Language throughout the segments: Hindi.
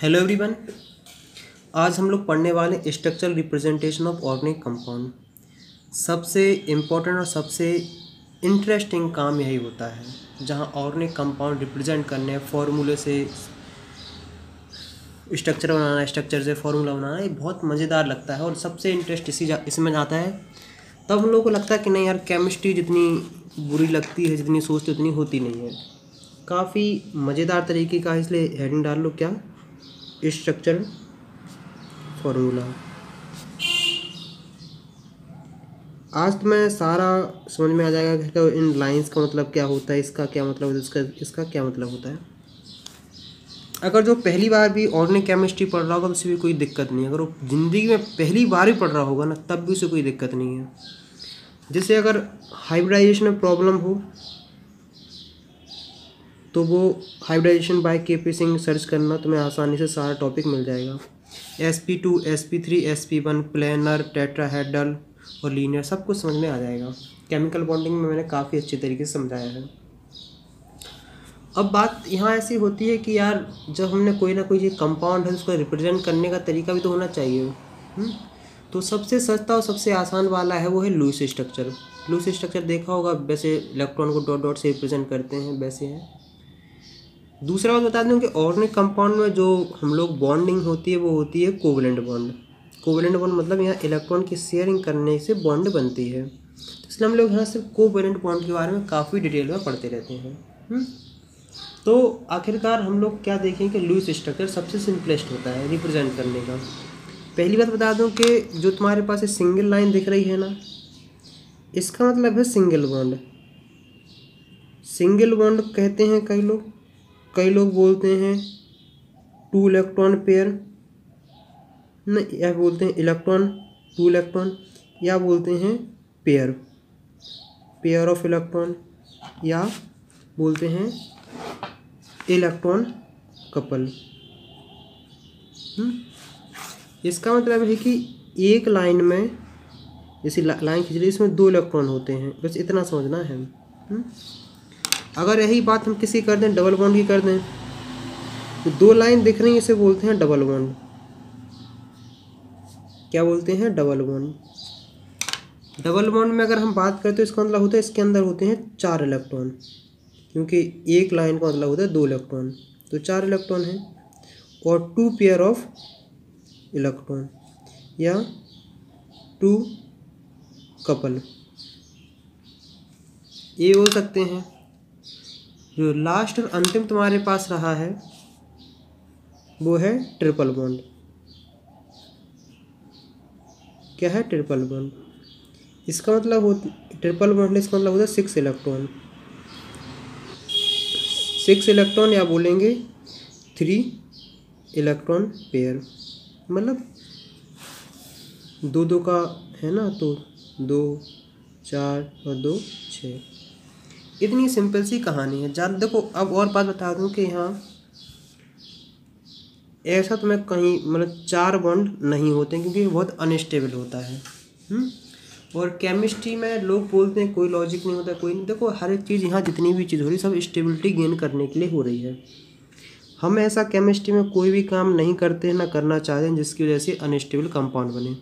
Hello everyone. आज हम लोग पढ़ने वाले structural representation of organic compound. सबसे इम्पोर्टेंट और सबसे इंटरेस्टिंग काम यही होता है जहां ऑर्गेनिक कंपाउंड रिप्रेजेंट करने हैं, फार्मूले से स्ट्रक्चर बनाना, स्ट्रक्चर से फार्मूला बनाना। ये बहुत मज़ेदार लगता है और सबसे इंटरेस्ट इसमें आता है। तब हम लोगों को लगता है कि नहीं यार, केमिस्ट्री जितनी बुरी लगती है, जितनी सोचते उतनी होती नहीं है। काफ़ी मज़ेदार तरीके का, इसलिए हेडिंग डाल लो क्या, स्ट्रक्चर फॉर्मूला। आज तो मैं सारा समझ में आ जाएगा कि इन लाइंस का मतलब क्या होता है, इसका क्या मतलब होता है, इसका क्या मतलब होता है। अगर जो पहली बार भी ऑर्गेनिक केमिस्ट्री पढ़ रहा होगा तो उसे भी कोई दिक्कत नहीं है। अगर वो ज़िंदगी में पहली बार ही पढ़ रहा होगा ना, तब भी उसे कोई दिक्कत नहीं है। जैसे अगर हाइब्रिडाइजेशन में प्रॉब्लम हो तो वो hybridisation by KP Singh search करना, तुम्हें आसानी से सारा टॉपिक मिल जाएगा। sp2 sp3 sp1 planar, tetrahedral और लीनियर सब कुछ समझ में आ जाएगा। केमिकल बॉन्डिंग में मैंने काफ़ी अच्छे तरीके से समझाया है। अब बात यहाँ ऐसी होती है कि यार, जब हमने कोई ना कोई कंपाउंड है उसको रिप्रेजेंट करने का तरीका भी तो होना चाहिए। तो सबसे सस्ता और सबसे आसान वाला है वो है लुईस स्ट्रक्चर। लुईस स्ट्रक्चर देखा होगा, वैसे इलेक्ट्रॉन को डॉट डॉट से रिप्रेजेंट करते हैं, वैसे है। दूसरा बात बता दूं कि ऑर्गेनिक कंपाउंड में जो हम लोग बॉन्डिंग होती है वो होती है कोवेलेंट बॉन्ड। कोवेलेंट बॉन्ड मतलब यहाँ इलेक्ट्रॉन की शेयरिंग करने से बॉन्ड बनती है। तो इसलिए हम लोग यहाँ सिर्फ कोवेलेंट बॉन्ड के बारे में काफ़ी डिटेल में पढ़ते रहते हैं। तो आखिरकार हम लोग क्या देखें कि लुईस स्ट्रक्चर सबसे सिंपलेस्ट होता है रिप्रेजेंट करने का। पहली बात बता दूं कि जो तुम्हारे पास सिंगल लाइन दिख रही है ना, इसका मतलब है सिंगल बॉन्ड। सिंगल बॉन्ड कहते हैं कई लोग बोलते हैं 2 इलेक्ट्रॉन पेयर, नहीं, या बोलते हैं इलेक्ट्रॉन 2 इलेक्ट्रॉन, या बोलते हैं पेयर ऑफ इलेक्ट्रॉन, या बोलते हैं इलेक्ट्रॉन कपल। इसका मतलब है कि एक लाइन में, जैसे लाइन खींच रही, इसमें 2 इलेक्ट्रॉन होते हैं, बस इतना समझना है। अगर यही बात हम किसी कर दें, डबल बॉन्ड की कर दें, तो 2 लाइन दिख रही है, इसे बोलते हैं डबल बॉन्ड। क्या बोलते हैं? Double bond. डबल बॉन्ड में अगर हम बात करें तो इसका मतलब होता है इसके अंदर होते हैं 4 इलेक्ट्रॉन, क्योंकि एक लाइन का मतलब होता है 2 इलेक्ट्रॉन, तो 4 इलेक्ट्रॉन है। और 2 पेयर ऑफ इलेक्ट्रॉन या 2 कपल, ये बोल सकते हैं। जो लास्ट और अंतिम तुम्हारे पास रहा है वो है ट्रिपल बॉन्ड। क्या है? Triple bond. इसका मतलब ट्रिपल बॉन्ड, इसका मतलब होता है 6 इलेक्ट्रॉन। 6 इलेक्ट्रॉन, या बोलेंगे 3 इलेक्ट्रॉन पेयर, मतलब 2 का है ना, तो 2 4 और 2 6। इतनी सिंपल सी कहानी है। जान देखो, अब और बात बता दूं कि यहाँ ऐसा तो मैं कहीं मतलब 4 बॉन्ड नहीं होते क्योंकि ये बहुत अनस्टेबल होता है। और केमिस्ट्री में लोग बोलते हैं कोई लॉजिक नहीं होता, कोई नहीं। देखो, हर एक चीज़ यहाँ जितनी भी चीज़ हो रही सब स्टेबिलिटी गेन करने के लिए हो रही है। हम ऐसा केमिस्ट्री में कोई भी काम नहीं करते हैं, ना करना चाहते हैं जिसकी वजह से अनस्टेबल कंपाउंड बने।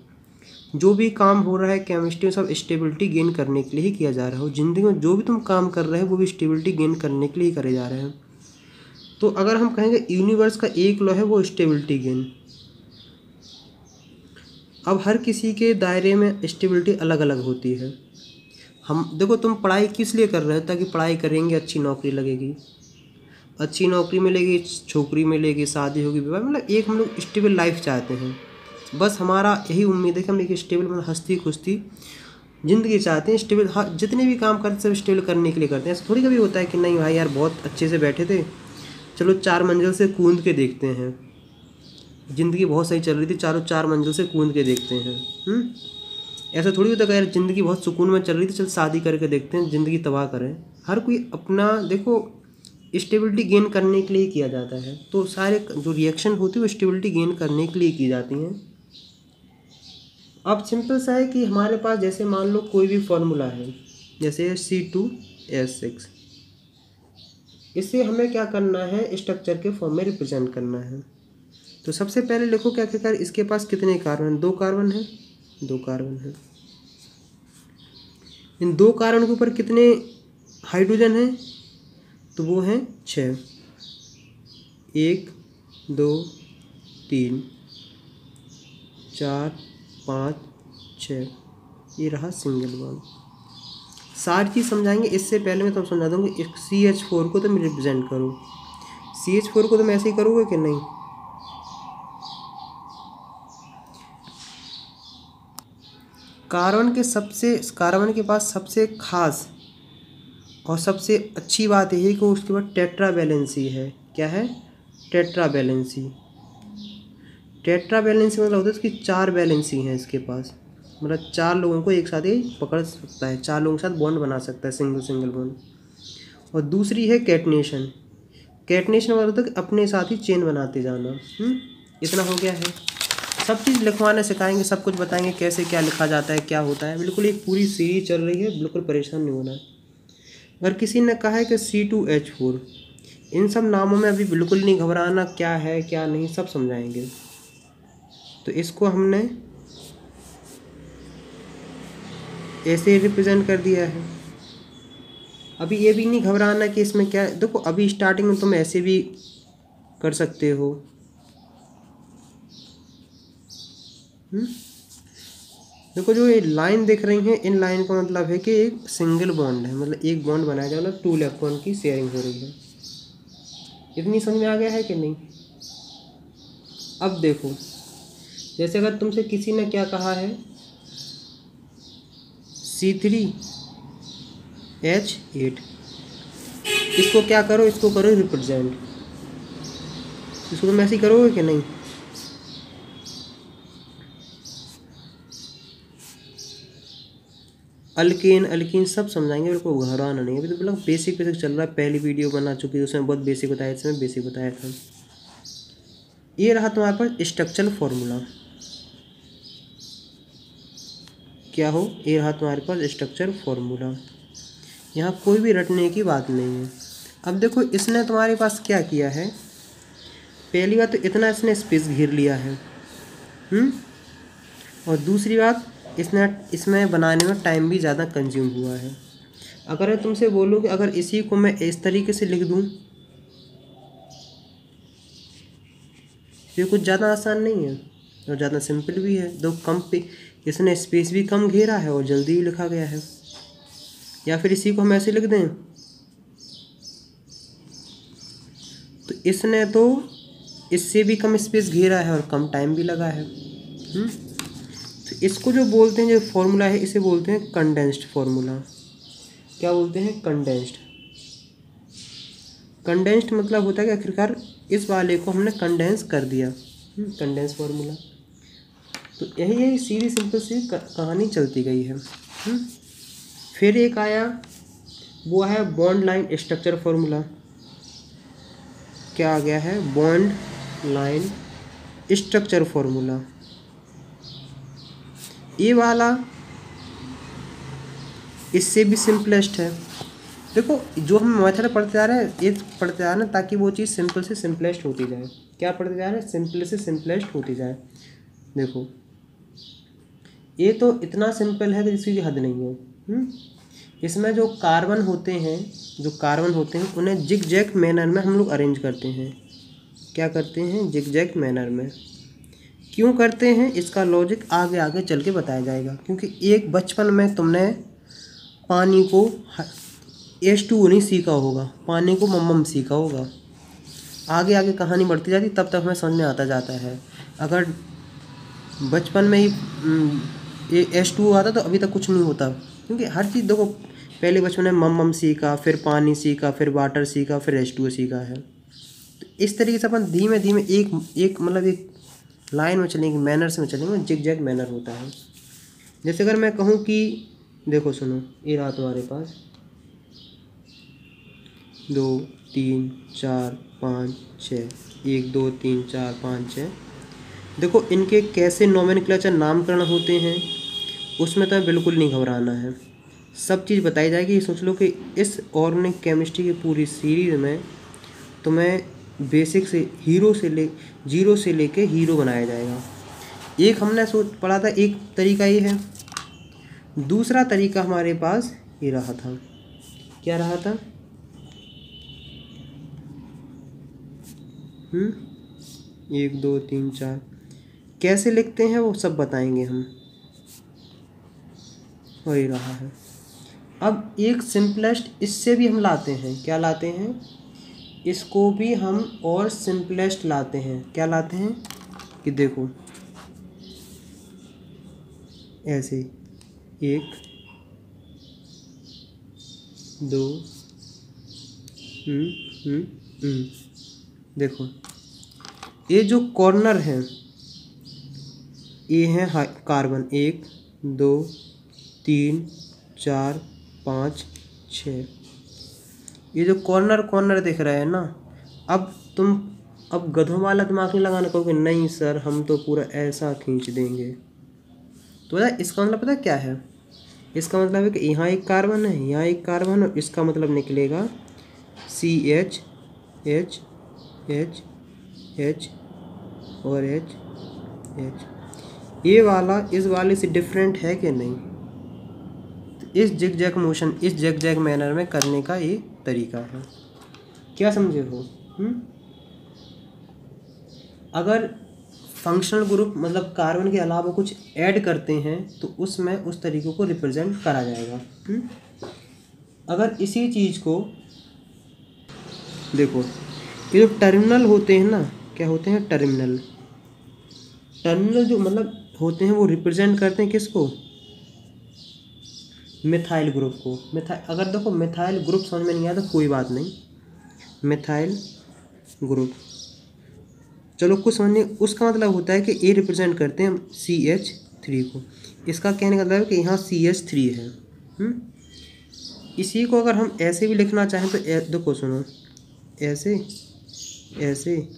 जो भी काम हो रहा है केमिस्ट्री में सब स्टेबिलिटी गेन करने के लिए ही किया जा रहा है। ज़िंदगी में जो भी तुम काम कर रहे हो वो भी स्टेबिलिटी गेन करने के लिए ही करे जा रहे हैं। तो अगर हम कहेंगे यूनिवर्स का एक लॉ है वो स्टेबिलिटी गेन। अब हर किसी के दायरे में स्टेबिलिटी अलग अलग होती है। हम देखो, तुम पढ़ाई किस लिए कर रहे हो? ताकि पढ़ाई करेंगे अच्छी नौकरी लगेगी, अच्छी नौकरी मिलेगी, छोकरी मिलेगी, शादी होगी, विवाह, मतलब एक हम लोग स्टेबल लाइफ चाहते हैं। बस हमारा यही उम्मीद है कि हम एक स्टेबल, मतलब हंसती खुशती ज़िंदगी चाहते हैं। स्टेबल, हाँ, जितने भी काम करते सब स्टेबल करने के लिए करते हैं। ऐसा थोड़ी कभी होता है कि नहीं भाई यार बहुत अच्छे से बैठे थे, चलो 4 मंजिल से कूद के देखते हैं। ज़िंदगी बहुत सही चल रही थी, 4 मंजिल से कूद के देखते हैं। ऐसा थोड़ी होता है यार ज़िंदगी बहुत सुकून में चल रही थी, चल शादी करके देखते हैं, ज़िंदगी तबाह करें। हर कोई अपना, देखो, स्टेबिलिटी गेन करने के लिए किया जाता है। तो सारे जो रिएक्शन होती है वो स्टेबिलिटी गेन करने के लिए की जाती हैं। अब सिंपल सा है कि हमारे पास जैसे मान लो कोई भी फॉर्मूला है, जैसे C2H6, इसे हमें क्या करना है? स्ट्रक्चर के फॉर्म में रिप्रेजेंट करना है। तो सबसे पहले लिखो कि आखिरकार इसके पास कितने कार्बन, 2 कार्बन है, 2 कार्बन है। इन 2 कार्बन के ऊपर कितने हाइड्रोजन हैं, तो वो हैं 6, 1 2 3 4 5 6, ये रहा सिंगल बॉन्ड। सारी चीज़ समझाएंगे, इससे पहले मैं तुम समझा दूँगी CH4 को तुम रिप्रेजेंट करो। CH4 को तुम ऐसे ही करोगे कि नहीं? कार्बन के पास सबसे खास और सबसे अच्छी बात यही है कि उसके बाद टेट्रा वैलेंसी है। क्या है? Tetra valency. टेट्रा वैलेंसी मतलब होता है इसकी 4 वैलेंसी हैं इसके पास, मतलब 4 लोगों को एक साथ ही पकड़ सकता है, 4 लोगों के साथ बॉन्ड बना सकता है, सिंगल बॉन्ड। और दूसरी है कैटनेशन। कैटनेशन मतलब होता है कि अपने साथ ही चेन बनाते जाना। इतना हो गया है। सब चीज़ लिखवाना सिखाएंगे, सब कुछ बताएंगे कैसे क्या लिखा जाता है, क्या होता है। बिल्कुल एक पूरी सीरीज चल रही है, बिल्कुल परेशान नहीं होना। अगर किसी ने कहा है कि C2H4, इन सब नामों में अभी बिल्कुल नहीं घबराना, क्या है क्या नहीं सब समझाएंगे। तो इसको हमने ऐसे रिप्रेजेंट कर दिया है। अभी ये भी नहीं घबराना कि इसमें क्या, देखो अभी स्टार्टिंग में तुम ऐसे भी कर सकते हो। देखो जो ये लाइन दिख रही है, इन लाइन का मतलब है कि एक सिंगल बॉन्ड है, मतलब एक बॉन्ड बनाया जाए, मतलब 2 इलेक्ट्रॉन की शेयरिंग हो रही है। इतनी समझ में आ गया है कि नहीं? अब देखो, जैसे अगर तुमसे किसी ने क्या कहा है, C3H8, इसको क्या करो, इसको करो रिप्रेजेंट। इसको तुम ऐसे ही करोगे कि नहीं? अल्कीन सब समझाएंगे, बिल्कुल घबराना नहीं। अभी तो बिल्कुल बेसिक चल रहा है, पहली वीडियो बना चुकी है उसमें बहुत बेसिक बताया, इसमें बेसिक बताया था। ये रहा तुम्हारे पास स्ट्रक्चरल फॉर्मूला। क्या हो? ये रहा तुम्हारे पास स्ट्रक्चर फॉर्मूला। यहाँ कोई भी रटने की बात नहीं है। अब देखो इसने तुम्हारे पास क्या किया है, पहली बात तो इतना इसने स्पेस घेर लिया है, और दूसरी बात इसमें बनाने में टाइम भी ज़्यादा कंज्यूम हुआ है। अगर मैं तुमसे बोलूँ कि अगर इसी को मैं इस तरीके से लिख दूँ, ये कुछ ज़्यादा आसान नहीं है और ज़्यादा सिंपल भी है। दो कम पे इसने स्पेस भी कम घेरा है और जल्दी भी लिखा गया है। या फिर इसी को हम ऐसे लिख दें, तो इसने तो इससे भी कम स्पेस घेरा है और कम टाइम भी लगा है। तो इसको जो बोलते हैं, जो फॉर्मूला है, इसे बोलते हैं कंडेंस्ड फॉर्मूला। क्या बोलते हैं? कंडेंस्ड। कंडेंस्ड मतलब होता है कि आखिरकार इस वाले को हमने कंडेंस कर दिया, कंडेंस फॉर्मूला। तो यही सीधी सिंपल सी कहानी चलती गई है। फिर एक आया, वो है बॉन्ड लाइन स्ट्रक्चर फॉर्मूला। क्या आ गया है? Bond line structure formula. ये वाला इससे भी सिंपलेस्ट है। देखो जो हम मेथड पढ़ते जा रहे हैं, ये पढ़ते जा रहे हैं ताकि वो चीज़ सिंपल से सिंपलेस्ट होती जाए। क्या पढ़ते जा रहे हैं? सिंपल से सिंपलेस्ट होती जाए। देखो ये तो इतना सिंपल है कि जिसकी हद नहीं है। इसमें जो कार्बन होते हैं उन्हें जिग जैग मैनर में हम लोग अरेंज करते हैं। क्या करते हैं? जिग जैग मैनर में। क्यों करते हैं इसका लॉजिक आगे आगे चल के बताया जाएगा। क्योंकि एक बचपन में तुमने पानी को H2O नहीं सीखा होगा, पानी को मम्मम सीखा होगा। आगे आगे कहानी बढ़ती जाती, तब तक हमें समझ में आता जाता है। अगर बचपन में ही ये H2O आता तो अभी तक कुछ नहीं होता। क्योंकि हर चीज़ देखो, पहले बचपन में मम्मम सीखा, फिर पानी सीखा, फिर वाटर सीखा, फिर H2O सीखा है। तो इस तरीके से अपन धीमे धीमे एक मतलब एक लाइन में चलेंगे, मैनर्स में चलेंगे, जिग जैग मैनर होता है। जैसे अगर मैं कहूँ कि देखो सुनो, ये रहा तुम्हारे पास 2 3 4 5 6, 1 2 3 4 5 6। देखो इनके कैसे नोमेनक्लेचर नामकरण होते हैं, उसमें तो बिल्कुल नहीं घबराना है, सब चीज़ बताई जाएगी। सोच लो कि इस ऑर्गेनिक केमिस्ट्री की पूरी सीरीज में तुम्हें बेसिक से जीरो से लेके हीरो बनाया जाएगा। एक हमने पढ़ा था, एक तरीका ये है। दूसरा तरीका हमारे पास ये रहा था, क्या रहा था? 1 2 3 4 कैसे लिखते हैं वो सब बताएंगे हम। वही रहा है। अब एक सिंपलेस्ट इससे भी हम लाते हैं, क्या लाते हैं? इसको भी हम और सिंपलेस्ट लाते हैं। क्या लाते हैं कि देखो ऐसे 1 2 देखो ये जो कॉर्नर है ये है कार्बन, 1 2 3 4 5 6। ये जो कॉर्नर दिख रहा है ना, अब गधों वाला दिमाग नहीं लगाना, कहोगे नहीं सर हम तो पूरा ऐसा खींच देंगे। तो पता इसका मतलब पता क्या है? इसका मतलब है कि यहाँ एक कार्बन है, यहाँ एक कार्बन है, इसका मतलब निकलेगा CH H H H और H H। ये वाला इस वाले से डिफरेंट है कि नहीं? तो इस जिगजैग मोशन, इस जिगजैग मैनर में करने का ये तरीका है। क्या समझे हो? अगर फंक्शनल ग्रुप मतलब कार्बन के अलावा कुछ ऐड करते हैं तो उसमें उस तरीक़े को रिप्रेजेंट करा जाएगा। अगर इसी चीज़ को देखो, ये जो टर्मिनल होते हैं ना, क्या होते हैं? टर्मिनल जो मतलब होते हैं वो रिप्रेजेंट करते हैं किसको? मिथाइल ग्रुप को। अगर देखो मिथाइल ग्रुप समझ में नहीं आया तो कोई बात नहीं, मिथाइल ग्रुप चलो कुछ समझने, उसका मतलब होता है कि ये रिप्रेजेंट करते हैं CH3 को। इसका कहने का मतलब है कि यहाँ CH3 है। इसी को अगर हम ऐसे भी लिखना चाहें तो देखो सुनो, ऐसे ऐसे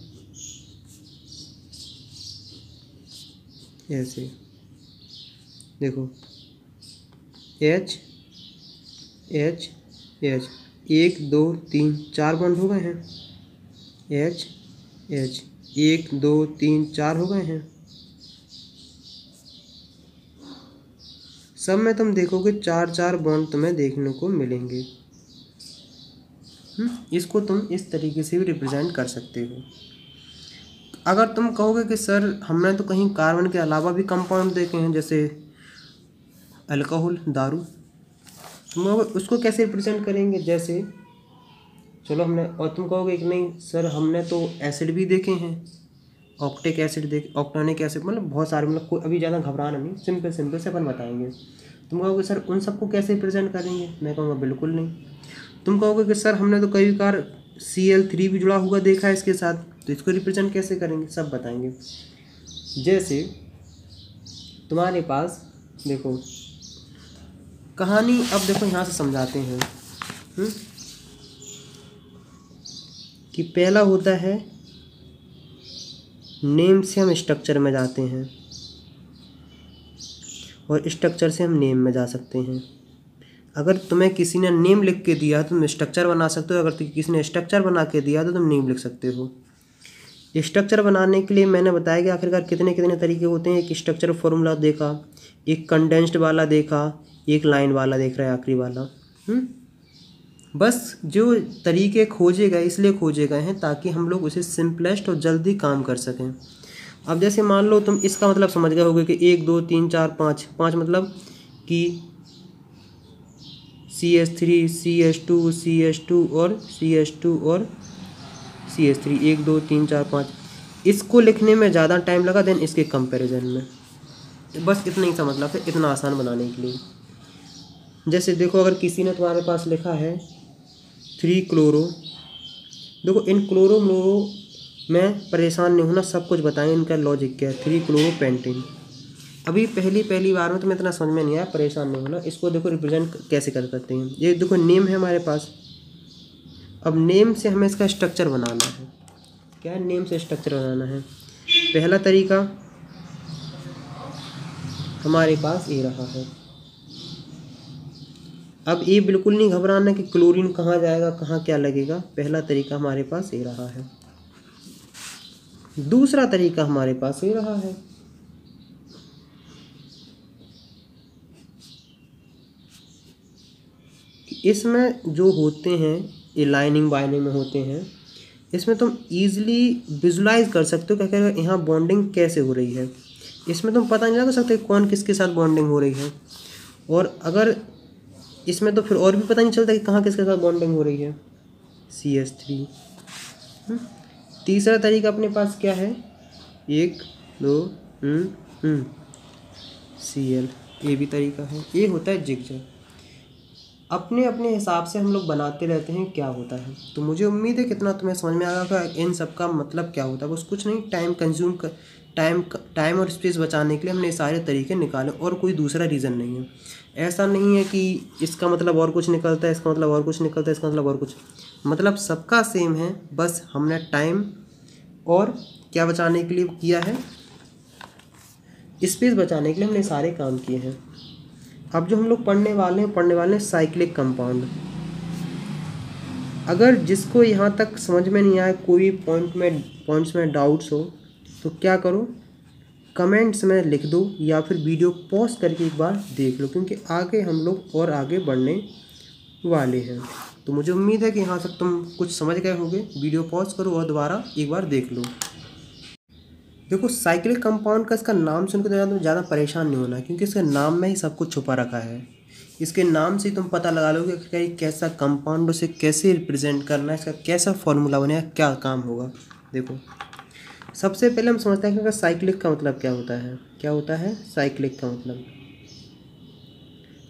ऐसे देखो H H H 1 2 3 4 बॉन्ड हो गए हैं। H H 1 2 3 4 हो गए हैं। सब में तुम देखोगे 4 बॉन्ड तुम्हें देखने को मिलेंगे। इसको तुम इस तरीके से भी रिप्रेजेंट कर सकते हो। अगर तुम कहोगे कि सर हमने तो कहीं कार्बन के अलावा भी कंपाउंड देखे हैं, जैसे अल्कोहल, दारू, तुम उसको कैसे रिप्रेजेंट करेंगे? जैसे चलो हमने, और तुम कहोगे कि नहीं सर हमने तो एसिड भी देखे हैं, ऑक्टेक एसिड देखे, ऑक्टेनिक एसिड, मतलब बहुत सारे, मतलब कोई अभी ज़्यादा घबराना नहीं, सिंपल से अपन बताएंगे। तुम कहोगे सर उन सबको कैसे रिप्रेजेंट करेंगे? मैं कहूँगा बिल्कुल नहीं। तुम कहोगे कि सर हमने तो कई बार Cl3 भी जुड़ा हुआ देखा है इसके साथ, तो इसको रिप्रेजेंट कैसे करेंगे? सब बताएंगे। जैसे तुम्हारे पास देखो कहानी, अब देखो यहाँ से समझाते हैं कि पहला होता है नेम से हम स्ट्रक्चर में जाते हैं और स्ट्रक्चर से हम नेम में जा सकते हैं। अगर तुम्हें किसी ने नेम लिख के दिया तो तुम स्ट्रक्चर बना सकते हो, अगर किसी ने स्ट्रक्चर बना के दिया तो तुम नेम लिख सकते हो। स्ट्रक्चर बनाने के लिए मैंने बताया कि आखिरकार कितने तरीके होते हैं। एक स्ट्रक्चर फॉर्मूला देखा, एक कंडेंस्ड वाला देखा, एक लाइन वाला देख रहा है आखिरी वाला। बस जो तरीके खोजे गए इसलिए खोजे गए हैं ताकि हम लोग उसे सिंपलेस्ट और जल्दी काम कर सकें। अब जैसे मान लो तुम इसका मतलब समझ गए होगे कि 1 2 3 4 5 मतलब कि CH3 CH2 CH2 और CH2 और CH3 1 2 3 4 5। इसको लिखने में ज़्यादा टाइम लगा देन इसके कंपैरिजन में। बस इतना ही सा मतलब है, इतना आसान बनाने के लिए। जैसे देखो अगर किसी ने तुम्हारे पास लिखा है 3 क्लोरो, देखो इन क्लोरो म्लोरो में परेशान नहीं होना, सब कुछ बताएं इनका लॉजिक क्या है। 3 क्लोरो पेंटीन, अभी पहली बार में तुम्हें इतना समझ में नहीं आया, परेशान नहीं होना। इसको देखो रिप्रेजेंट कैसे कर सकते हैं। ये देखो नेम है हमारे पास, अब नेम से हमें इसका स्ट्रक्चर बनाना है। क्या है? नेम से स्ट्रक्चर बनाना है। पहला तरीका हमारे पास ये रहा है। अब ये बिल्कुल नहीं घबराना कि क्लोरीन कहाँ जाएगा, कहाँ क्या लगेगा। पहला तरीका हमारे पास ये रहा है। दूसरा तरीका हमारे पास ये रहा है। इसमें जो होते हैं ये लाइनिंग बाइनिंग में होते हैं, इसमें तुम ईजिली विजुलाइज कर सकते हो क्या यहाँ बॉन्डिंग कैसे हो रही है। इसमें तुम पता नहीं लगा सकते कौन किसके साथ बॉन्डिंग हो रही है, और अगर इसमें तो फिर और भी पता नहीं चलता कि कहाँ किसके साथ बॉन्डिंग हो रही है। CH3। तीसरा तरीका अपने पास क्या है, 1 2 Cl, ये भी तरीका है। ये होता है जिगजैग। अपने अपने हिसाब से हम लोग बनाते रहते हैं क्या होता है। तो मुझे उम्मीद है कितना तुम्हें समझ में आएगा इन सब का मतलब क्या होता है। बस कुछ नहीं, टाइम कंज्यूम कर टाइम और स्पेस बचाने के लिए हमने सारे तरीके निकाले, और कोई दूसरा रीज़न नहीं है। ऐसा नहीं है कि इसका मतलब और कुछ निकलता है, इसका मतलब और कुछ निकलता है, इसका मतलब और कुछ, मतलब सबका सेम है। बस हमने टाइम और क्या बचाने के लिए किया है, स्पेस बचाने के लिए हमने सारे काम किए हैं। अब जो हम लोग पढ़ने वाले हैं साइक्लिक कंपाउंड। अगर जिसको यहाँ तक समझ में नहीं आया, कोई पॉइंट्स में डाउट्स हो, तो क्या करो, कमेंट्स में लिख दो या फिर वीडियो पॉज करके एक बार देख लो, क्योंकि आगे हम लोग और आगे बढ़ने वाले हैं। तो मुझे उम्मीद है कि यहाँ तक तुम कुछ समझ गए होगे। वीडियो पॉज करो और दोबारा एक बार देख लो। देखो, साइक्लिक कंपाउंड का इसका नाम सुनकर तो ज़्यादा परेशान नहीं होना, क्योंकि इसके नाम में ही सब कुछ छुपा रखा है। इसके नाम से ही तुम पता लगा लोगे कि कैसा कंपाउंड, उसे कैसे रिप्रेजेंट करना है, इसका कैसा फॉर्मूला बनेगा, क्या काम होगा। देखो, सबसे पहले हम समझते हैं कि साइक्लिक का मतलब क्या होता है। क्या होता है साइक्लिक का मतलब?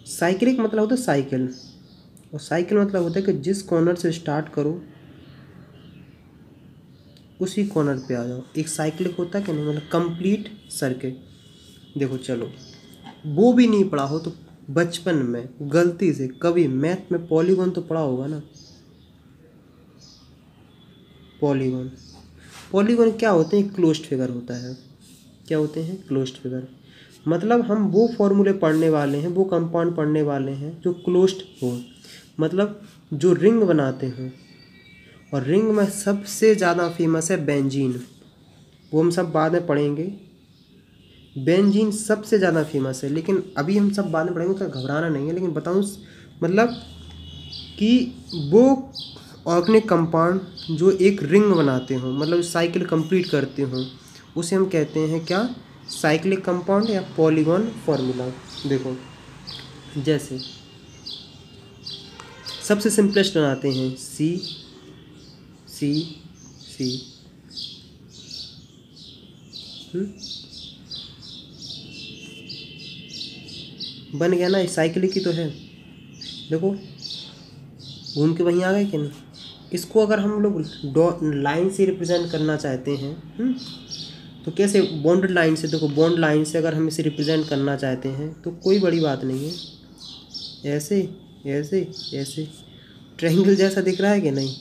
साइक्लिक मतलब होता है साइकिल, और साइकिल मतलब होता है कि जिस कॉर्नर से स्टार्ट करो उसी कॉर्नर पे आ जाओ। एक साइक्लिक होता है कि नहीं, मतलब कंप्लीट सर्किट। देखो चलो, वो भी नहीं पढ़ा हो तो बचपन में गलती से कभी मैथ में पॉलीगॉन तो पढ़ा होगा ना। पॉलीगॉन क्या होते हैं? क्लोज्ड फिगर होता है। क्या होते हैं? Closed figure. मतलब हम वो फॉर्मूले पढ़ने वाले हैं, वो कंपाउंड पढ़ने वाले हैं जो क्लोज्ड हो, मतलब जो रिंग बनाते हैं। और रिंग में सबसे ज़्यादा फेमस है बेंजीन, वो हम सब बाद में पढ़ेंगे। बेंजीन सबसे ज़्यादा फेमस है, लेकिन अभी हम सब बाद में पढ़ेंगे, तो घबराना नहीं है। लेकिन बताऊँ मतलब कि वो ऑर्गेनिक कंपाउंड जो एक रिंग बनाते हों, मतलब साइकिल कंप्लीट करते हों, उसे हम कहते हैं क्या? साइक्लिक कंपाउंड या पॉलीगॉन फार्मूला। देखो, जैसे सबसे सिंपलेस्ट बनाते हैं सी सी सी, बन गया ना, साइकिल की तो है। देखो घूम के वहीं आ गए कि नहीं। इसको अगर हम लोग लाइन से रिप्रेजेंट करना चाहते हैं, तो कैसे? बॉन्ड लाइन से। देखो, बॉन्ड लाइन से अगर हम इसे रिप्रेजेंट करना चाहते हैं तो कोई बड़ी बात नहीं है। ऐसे ऐसे ऐसे ट्रायंगल जैसा दिख रहा है कि नहीं,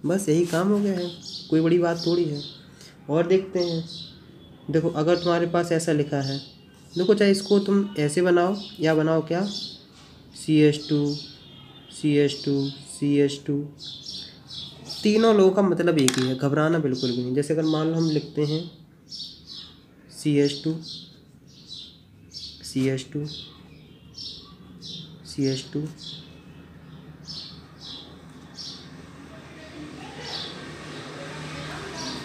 बस यही काम हो गया है, कोई बड़ी बात थोड़ी है। और देखते हैं, देखो अगर तुम्हारे पास ऐसा लिखा है, देखो चाहे इसको तुम ऐसे बनाओ या बनाओ क्या, CH2 CH2 CH2, तीनों लोगों का मतलब एक ही है, घबराना बिल्कुल भी नहीं। जैसे अगर मान लो हम लिखते हैं CH2 CH2 CH2,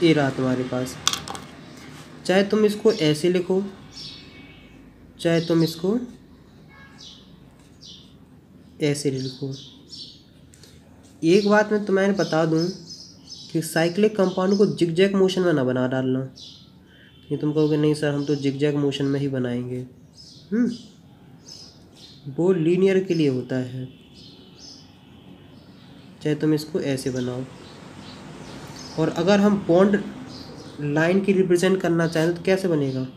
ये रहा तुम्हारे पास। चाहे तुम इसको ऐसे लिखो, चाहे तुम इसको ऐसे लिखो। एक बात मैं तुम्हें बता दूं कि साइक्लिक कंपाउंड को जिगजैग मोशन में ना बना डालना। ये तुम कहोगे नहीं सर, हम तो जिगजैग मोशन में ही बनाएंगे। वो लीनियर के लिए होता है। चाहे तुम इसको ऐसे बनाओ, और अगर हम बॉन्ड लाइन की रिप्रेजेंट करना चाहें तो कैसे बनेगा?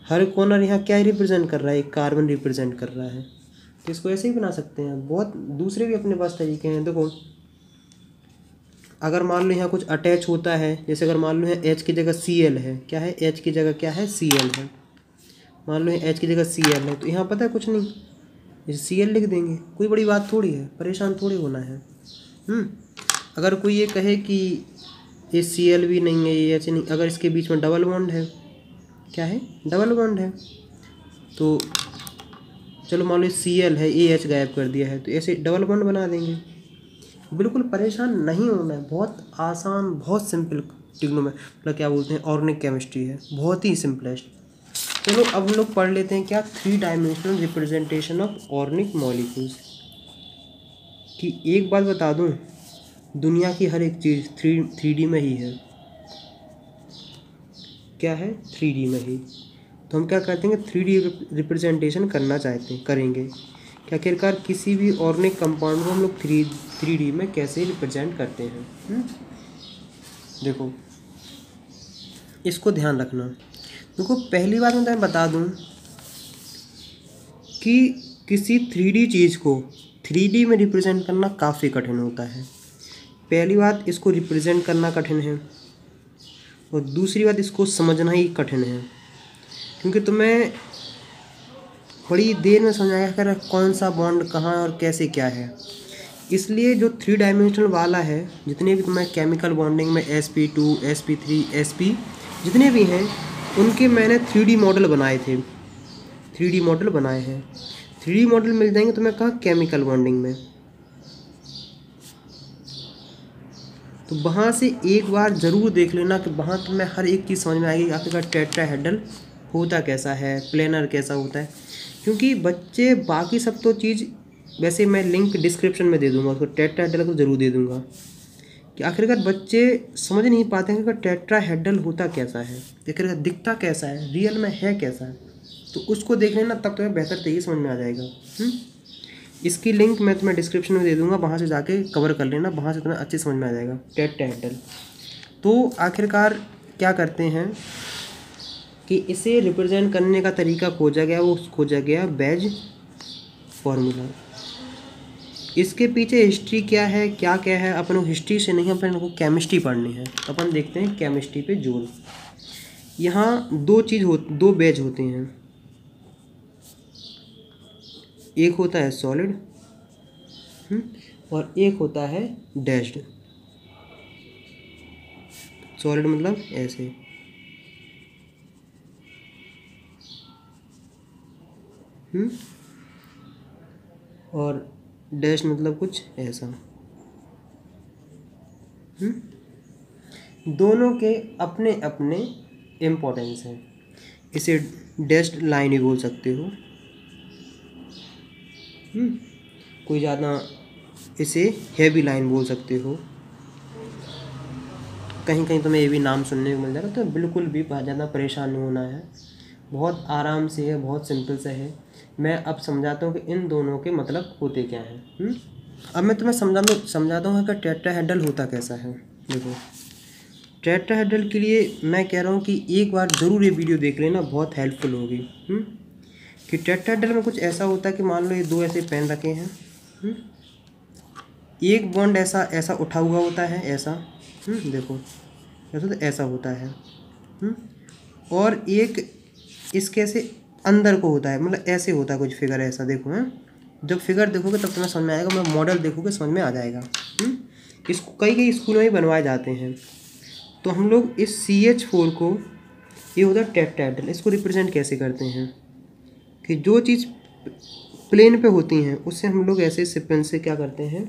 हर कॉर्नर यहाँ क्या रिप्रेजेंट कर रहा है? एक कार्बन रिप्रेजेंट कर रहा है, तो इसको ऐसे ही बना सकते हैं। बहुत दूसरे भी अपने पास तरीके हैं। देखो, अगर मान लो यहाँ कुछ अटैच होता है, जैसे अगर मान लो यहाँ H की जगह Cl है, क्या है? H की जगह क्या है? Cl है। मान लो H की जगह Cl है, तो यहाँ पता है कुछ नहीं, जैसे Cl लिख देंगे, कोई बड़ी बात थोड़ी है, परेशान थोड़ी होना है। अगर कोई ये कहे कि ये Cl भी नहीं है, ये H नहीं, अगर इसके बीच में डबल बॉन्ड है, क्या है, डबल बॉन्ड है, तो चलो मान लो Cl है, AH गायब कर दिया है, तो ऐसे डबल बॉन्ड बना देंगे। बिल्कुल परेशान नहीं होना है, बहुत आसान, बहुत सिंपल टिग्नो में मतलब क्या बोलते हैं, ऑर्गेनिक केमिस्ट्री है, बहुत ही सिंपलेस्ट। चलो अब हम लोग पढ़ लेते हैं क्या, 3 dimensional representation of organic molecules. कि एक बात बता दूं, दुनिया की हर एक चीज़ 3D में ही है। क्या है, 3D में ही। तो हम क्या करते हैं, 3D रिप्रेजेंटेशन करना चाहते हैं, करेंगे कि आखिरकार किसी भी ऑर्गेनिक कंपाउंड को हम लोग 3D में कैसे रिप्रेजेंट करते हैं। देखो इसको ध्यान रखना। देखो पहली बात मैं तुम्हें बता दूं कि किसी 3D चीज़ को 3D में रिप्रेजेंट करना काफ़ी कठिन होता है। पहली बात, इसको रिप्रेजेंट करना कठिन है, और दूसरी बात, इसको समझना ही कठिन है, क्योंकि तुम्हें बड़ी देर में समझाया कर कौन सा बॉन्ड कहाँ और कैसे क्या है। इसलिए जो 3 डायमेंशनल वाला है, जितने भी तुम्हें केमिकल बॉन्डिंग में sp2 sp3 sp जितने भी हैं, उनके मैंने 3D मॉडल बनाए थे, 3D मॉडल बनाए हैं। 3D मॉडल मिल जाएंगे तुम्हें कहाँ, केमिकल बॉन्डिंग में। तो वहाँ से एक बार ज़रूर देख लेना कि वहाँ तुम्हें हर एक चीज़ समझ में आएगी, आखिरकार टेट्राहेड्रल होता कैसा है, प्लेनर कैसा होता है। क्योंकि बच्चे बाकी सब तो चीज़, वैसे मैं लिंक डिस्क्रिप्शन में दे दूंगा, उसको टेट्राहेड्रल को ज़रूर दे दूंगा, कि आखिरकार बच्चे समझ नहीं पाते हैं कि टेट्राहेड्रल होता कैसा है, आखिरकार दिखता कैसा है, रियल में है कैसा है। तो उसको देख लेना, तब तुम्हें बेहतर तरीके समझ में आ जाएगा। इसकी लिंक मैं तुम्हें डिस्क्रिप्शन में दे दूंगा, वहाँ से जाके कवर कर लेना, वहाँ से तुम्हें अच्छे समझ में आ जाएगा टेट्राहेड्रल। तो आखिरकार क्या करते हैं कि इसे रिप्रेजेंट करने का तरीका खोजा गया, वो खोजा गया बेज फॉर्मूला। इसके पीछे हिस्ट्री क्या है, क्या क्या है, अपन को हिस्ट्री से नहीं, अपन को केमिस्ट्री पढ़नी है, तो अपन देखते हैं केमिस्ट्री पे जोर। यहाँ दो बेज होते हैं, एक होता है सॉलिड और एक होता है डैश्ड। सॉलिड मतलब ऐसे, और डैश मतलब कुछ ऐसा। दोनों के अपने अपने इम्पोर्टेंस हैं। इसे डैश्ड लाइन भी बोल सकते हो, कोई ज़्यादा इसे हैवी लाइन बोल सकते हो, कहीं कहीं तुम्हें ये भी नाम सुनने को मिल जाएगा। तो बिल्कुल भी ज़्यादा परेशान नहीं होना है, बहुत आराम से है, बहुत सिंपल सा है। मैं अब समझाता हूँ कि इन दोनों के मतलब होते क्या हैं। अब मैं तुम्हें समझाता हूँ कि टेट्राहेड्रल होता कैसा है। देखो टेट्राहेड्रल के लिए मैं कह रहा हूँ कि एक बार ज़रूर ये वीडियो देख लेना, बहुत हेल्पफुल होगी। कि टेट्राहेड्रल में कुछ ऐसा होता है कि मान लो ये दो ऐसे पेन रखे हैं, एक बॉन्ड ऐसा उठा हुआ होता है, ऐसा देखो ऐसा, तो ऐसा होता है, और एक इसके से अंदर को होता है, मतलब ऐसे होता है कुछ फिगर ऐसा। देखो जब फिगर देखोगे तब तुम्हें समझ में आएगा, मैं मॉडल देखोगे समझ में आ जाएगा। इसको कई स्कूलों में बनवाए जाते हैं। तो हम लोग इस CH4 को, ये होता है टेट्राहेड्रल, इसको रिप्रेजेंट कैसे करते हैं कि जो चीज़ प्लेन पे होती हैं उससे हम लोग ऐसे सिक्वेंस से क्या करते हैं,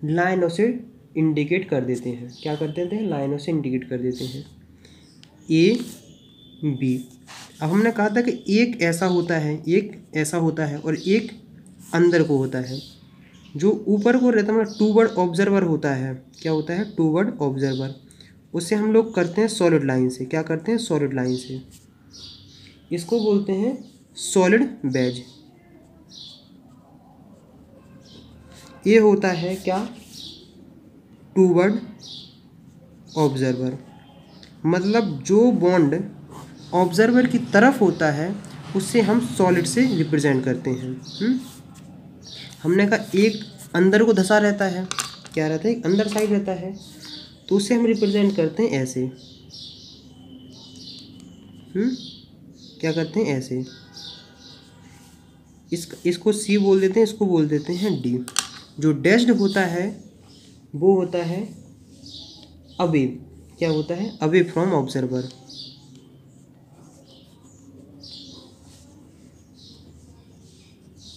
लाइनों से इंडिकेट कर देते हैं। क्या कर देते हैं, लाइनों से इंडिकेट कर देते हैं, A B। अब हमने कहा था कि एक ऐसा होता है, एक ऐसा होता है, और एक अंदर को होता है। जो ऊपर को रहता है मतलब टूवर्ड ऑब्जर्वर होता है, क्या होता है, टूवर्ड ऑब्जर्वर, उससे हम लोग करते हैं सॉलिड लाइन से। क्या करते हैं, सॉलिड लाइन से। इसको बोलते हैं सॉलिड बेज। ये होता है क्या, टूवर्ड ऑब्जर्वर, मतलब जो बॉन्ड ऑब्जर्वर की तरफ होता है उससे हम सॉलिड से रिप्रेजेंट करते हैं। हमने कहा एक अंदर को धंसा रहता है, क्या रहता है, एक अंदर साइड रहता है, तो उसे हम रिप्रेजेंट करते हैं ऐसे। क्या करते हैं, ऐसे। इसको C बोल देते हैं, इसको बोल देते हैं D। जो डैश्ड होता है वो होता है अवे, क्या होता है, अवे फ्रॉम ऑब्जर्वर।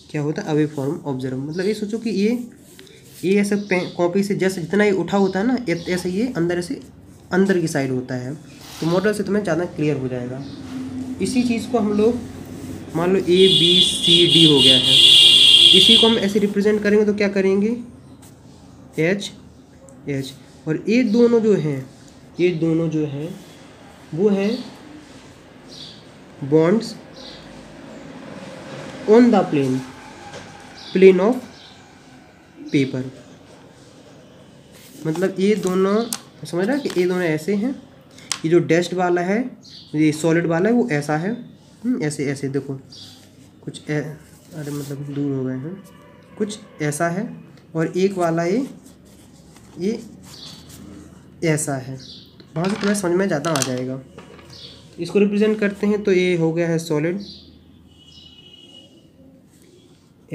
क्या होता है, अवे फ्रॉम ऑब्जर्वर, मतलब ये सोचो कि ये ऐसे कॉपी से जैसे जितना ये उठा होता है ना, ऐसे ये अंदर से अंदर की साइड होता है। तो मॉडल से तुम्हें ज़्यादा क्लियर हो जाएगा। इसी चीज़ को हम लोग मान लो ABCD हो गया है, इसी को हम ऐसे रिप्रेजेंट करेंगे तो क्या करेंगे, H और ये दोनों जो हैं वो हैं bonds on the plane of paper. मतलब ये दोनों, समझ रहा है कि ये दोनों ऐसे हैं, ये जो डैश्ड वाला है, ये सॉलिड वाला है, वो ऐसा है, ऐसे ऐसे देखो कुछ अरे मतलब दूर हो गए हैं, कुछ ऐसा है, और एक वाला ये ऐसा है। वहाँ से तुम्हें समझ में ज़्यादा आ जाएगा। इसको रिप्रेजेंट करते हैं तो ये हो गया है सॉलिड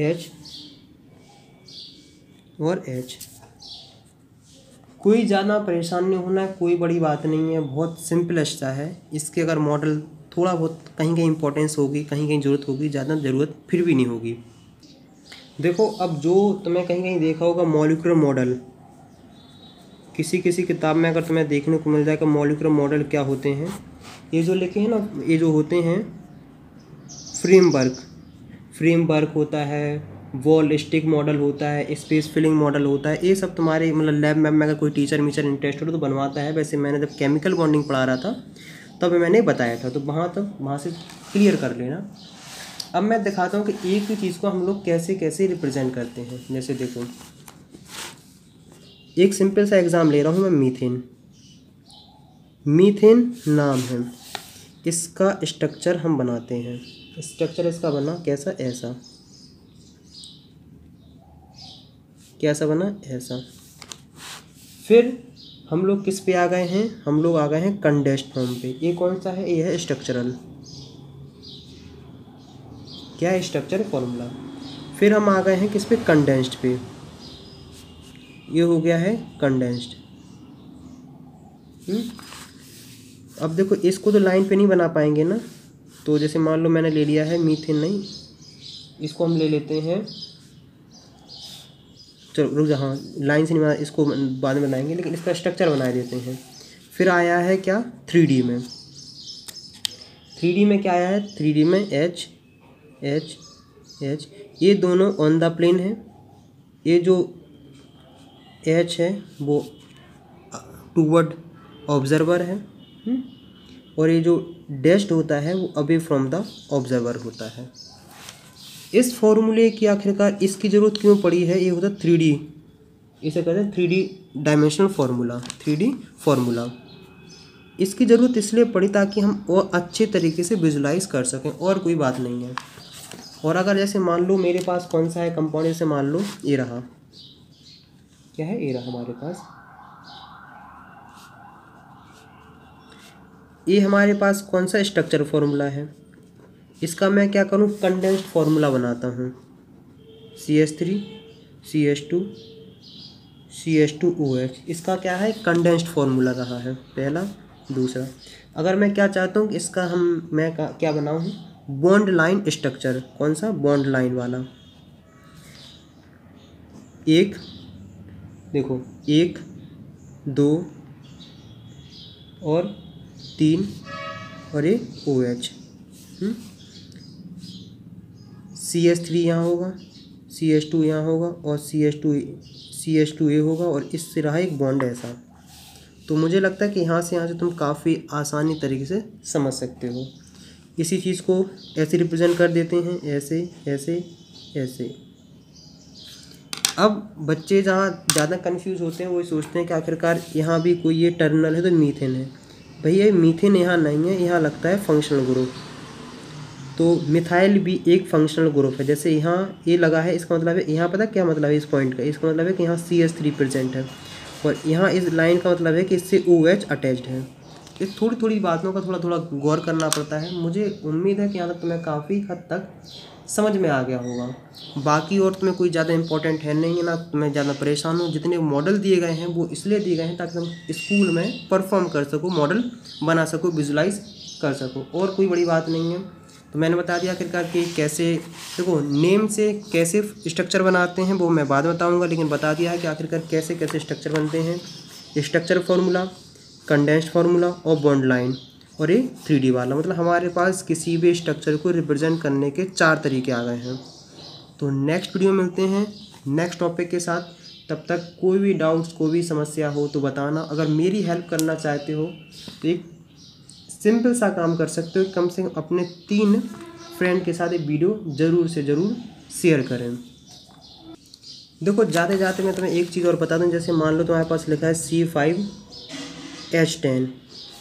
H और H। कोई ज़्यादा परेशान नहीं होना है, कोई बड़ी बात नहीं है, बहुत सिंपलेस्ट सा है। इसके अगर मॉडल थोड़ा बहुत कहीं कहीं इंपॉर्टेंस होगी, कहीं कहीं ज़रूरत होगी, ज़्यादा ज़रूरत फिर भी नहीं होगी। देखो अब जो तुम्हें कहीं कहीं देखा होगा मॉलिक्यूलर मॉडल, किसी किसी किताब में अगर तुम्हें देखने को मिल जाएगा मॉलिक्यूलर मॉडल क्या होते हैं, ये जो लिखे हैं ना, ये जो होते हैं फ्रेमवर्क होता है, वॉल स्टिक मॉडल होता है, स्पेस फिलिंग मॉडल होता है। ये सब तुम्हारे मतलब लैब में अगर कोई टीचर इंटरेस्टेड हो तो बनवाता है। वैसे मैंने जब केमिकल बॉन्डिंग पढ़ा रहा था तब मैंने बताया था, तो वहाँ से क्लियर कर लेना। अब मैं दिखाता हूँ कि एक ही चीज़ को हम लोग कैसे कैसे रिप्रेजेंट करते हैं। जैसे देखो, एक सिंपल सा एग्जाम ले रहा हूँ मैं, मीथेन नाम है, इसका स्ट्रक्चर हम बनाते हैं। स्ट्रक्चर इसका बना कैसा, ऐसा, कैसा बना, ऐसा। फिर हम लोग किस पे आ गए हैं, हम लोग आ गए हैं कंडेंस्ड फॉर्म पे। ये कौन सा है, ये है स्ट्रक्चरल, क्या है, स्ट्रक्चर फॉर्मूला। फिर हम आ गए हैं किस पे, कंडेंस्ड पे, ये हो गया है कंडेंस्ड। अब देखो इसको तो लाइन पे नहीं बना पाएंगे ना, तो जैसे मान लो मैंने ले लिया है मीथेन, नहीं इसको हम ले लेते हैं, चलो रुक जा, हाँ लाइन से नहीं बना, इसको बाद में बनाएंगे, लेकिन इसका स्ट्रक्चर बना देते हैं। फिर आया है क्या, 3D में, 3D में क्या आया है, 3D में H, ये दोनों ऑन द प्लेन है, ये जो H है वो टूवर्ड ऑब्जर्वर है, और ये जो डैश्ड होता है वो अवे फ्रॉम द ऑब्जर्वर होता है। इस फॉर्मूले की आखिरकार इसकी ज़रूरत क्यों पड़ी है, ये होता है 3D, इसे कहते हैं 3D dimensional formula, 3D formula. इसकी ज़रूरत इसलिए पड़ी ताकि हम और अच्छे तरीके से विजुलाइज कर सकें, और कोई बात नहीं है। और अगर जैसे मान लो मेरे पास कौन सा है कंपाउंड, जैसे मान लो ये रहा, क्या है, ये रहा हमारे पास, ये हमारे पास कौन सा स्ट्रक्चर फॉर्मूला है, इसका मैं क्या करूँ, कंडेंस्ड फार्मूला बनाता हूँ, CH3 CH2 CH2OH। इसका क्या है, कंडेंस्ड फार्मूला रहा है पहला। दूसरा, अगर मैं क्या चाहता हूँ कि इसका मैं क्या बनाऊँ, बॉन्ड लाइन स्ट्रक्चर, कौन सा, बॉन्ड लाइन वाला। एक देखो, 1 2 और 3 और ये OH, CH3 यहाँ होगा, CH2 यहाँ होगा, और CH2A होगा, और इससे रहा एक बॉन्ड ऐसा। तो मुझे लगता है कि यहाँ से तुम काफ़ी आसानी तरीके से समझ सकते हो। इसी चीज़ को ऐसे रिप्रेजेंट कर देते हैं, ऐसे ऐसे ऐसे। अब बच्चे जहाँ ज़्यादा कंफ्यूज होते हैं वो सोचते हैं कि आखिरकार यहाँ भी कोई ये टर्मिनल है तो मीथेन है। भैया मीथेन यहाँ नहीं है, यहाँ लगता है फंक्शनल ग्रुप। तो मिथाइल भी एक फंक्शनल ग्रुप है। जैसे यहाँ ये लगा है, इसका मतलब है, यहाँ पता क्या मतलब है इस पॉइंट का, इसका मतलब है कि यहाँ CH3 प्रेजेंट है, और यहाँ इस लाइन का मतलब है कि इससे OH अटैच्ड है। इस थोड़ी थोड़ी बातों का थोड़ा थोड़ा गौर करना पड़ता है। मुझे उम्मीद है कि यहाँ तक तुम्हें काफ़ी हद तक समझ में आ गया होगा। बाकी और तुम्हें कोई ज़्यादा इंपॉर्टेंट है नहीं है ना, तुम्हें ज़्यादा परेशान हो। जितने मॉडल दिए गए हैं वो इसलिए दिए गए हैं ताकि तुम स्कूल में परफॉर्म कर सको, मॉडल बना सको, विजुलाइज कर सको, और कोई बड़ी बात नहीं है। तो मैंने बता दिया आखिरकार कि कैसे, देखो नेम से कैसे स्ट्रक्चर बनाते हैं वो मैं बाद में बताऊँगा, लेकिन बता दिया है कि आखिरकार कैसे कैसे स्ट्रक्चर बनते हैं। स्ट्रक्चर फार्मूला, कंडेंस्ड फार्मूला और बॉन्ड लाइन, और ये 3D वाला। मतलब हमारे पास किसी भी स्ट्रक्चर को रिप्रेजेंट करने के 4 तरीके आ गए हैं। तो नेक्स्ट वीडियो मिलते हैं नेक्स्ट टॉपिक के साथ। तब तक कोई भी डाउट्स, कोई भी समस्या हो तो बताना। अगर मेरी हेल्प करना चाहते हो तो एक सिंपल सा काम कर सकते हो, कम से कम अपने 3 फ्रेंड के साथ एक वीडियो ज़रूर से ज़रूर शेयर करें। देखो जाते जाते मैं तुम्हें एक चीज़ और बता दूं, जैसे मान लो तुम्हारे पास लिखा है C5H10,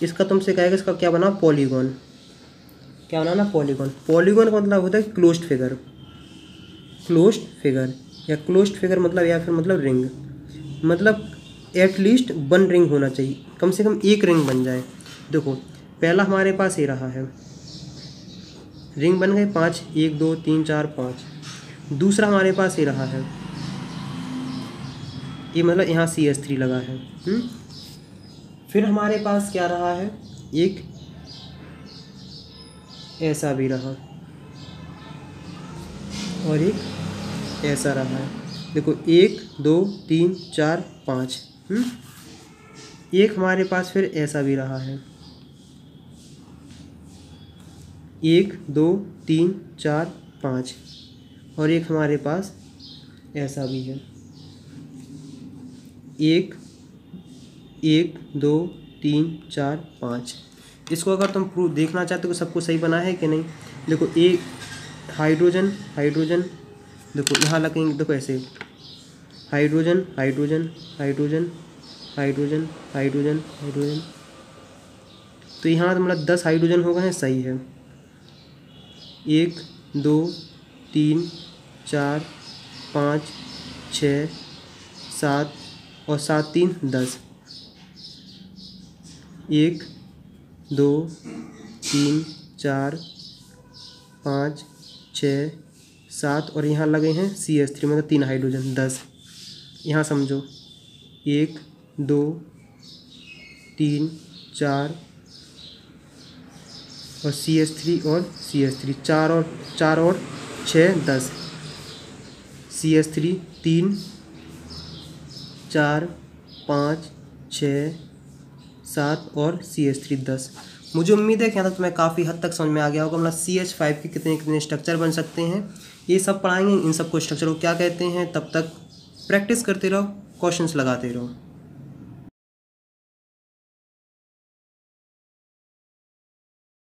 इसका तुमसे कहेगा इसका क्या बना, पॉलीगॉन। क्या बनाना, पॉलीगॉन। पॉलीगॉन का मतलब होता है क्लोज्ड फिगर, क्लोज्ड फिगर या क्लोज्ड फिगर मतलब, या फिर मतलब रिंग, मतलब एटलीस्ट 1 रिंग होना चाहिए, कम से कम 1 रिंग बन जाए। देखो पहला हमारे पास ये रहा है, रिंग बन गए 5, 1 2 3 4 5। दूसरा हमारे पास ये रहा है, ये मतलब यहाँ CH3 लगा है। फिर हमारे पास क्या रहा है, एक ऐसा भी रहा और एक ऐसा रहा है। देखो 1 2 3 4 5। एक हमारे पास फिर ऐसा भी रहा है, 1 2 3 4 5, और एक हमारे पास ऐसा भी है, 1 1 2 3 4 5। इसको अगर तुम प्रूफ देखना चाहते हो कि सबको सही बना है कि नहीं, देखो एक हाइड्रोजन हाइड्रोजन, देखो यहाँ लगेंगे, देखो ऐसे hydrogen hydrogen hydrogen hydrogen hydrogen hydrogen, तो यहाँ तो मतलब 10 हाइड्रोजन हो गए हैं, सही है। 1 2 3 4 5 6 7 और 7 3 10, 1 2 3 4 5 6 7 और यहाँ लगे हैं CH3 मतलब 3 हाइड्रोजन, 10। यहाँ समझो 1 2 3 4 और CH3 और CH3 4 और 6 10, CH3 3 4 5 6 7 और CH3 10। मुझे उम्मीद है कि यहाँ तक तुम्हें काफ़ी हद तक समझ में आ गया होगा। मतलब CH5 के कितने कितने स्ट्रक्चर बन सकते हैं, ये सब पढ़ाएंगे। इन सबको स्ट्रक्चर को क्या कहते हैं। तब तक प्रैक्टिस करते रहो, क्वेश्चंस लगाते रहो।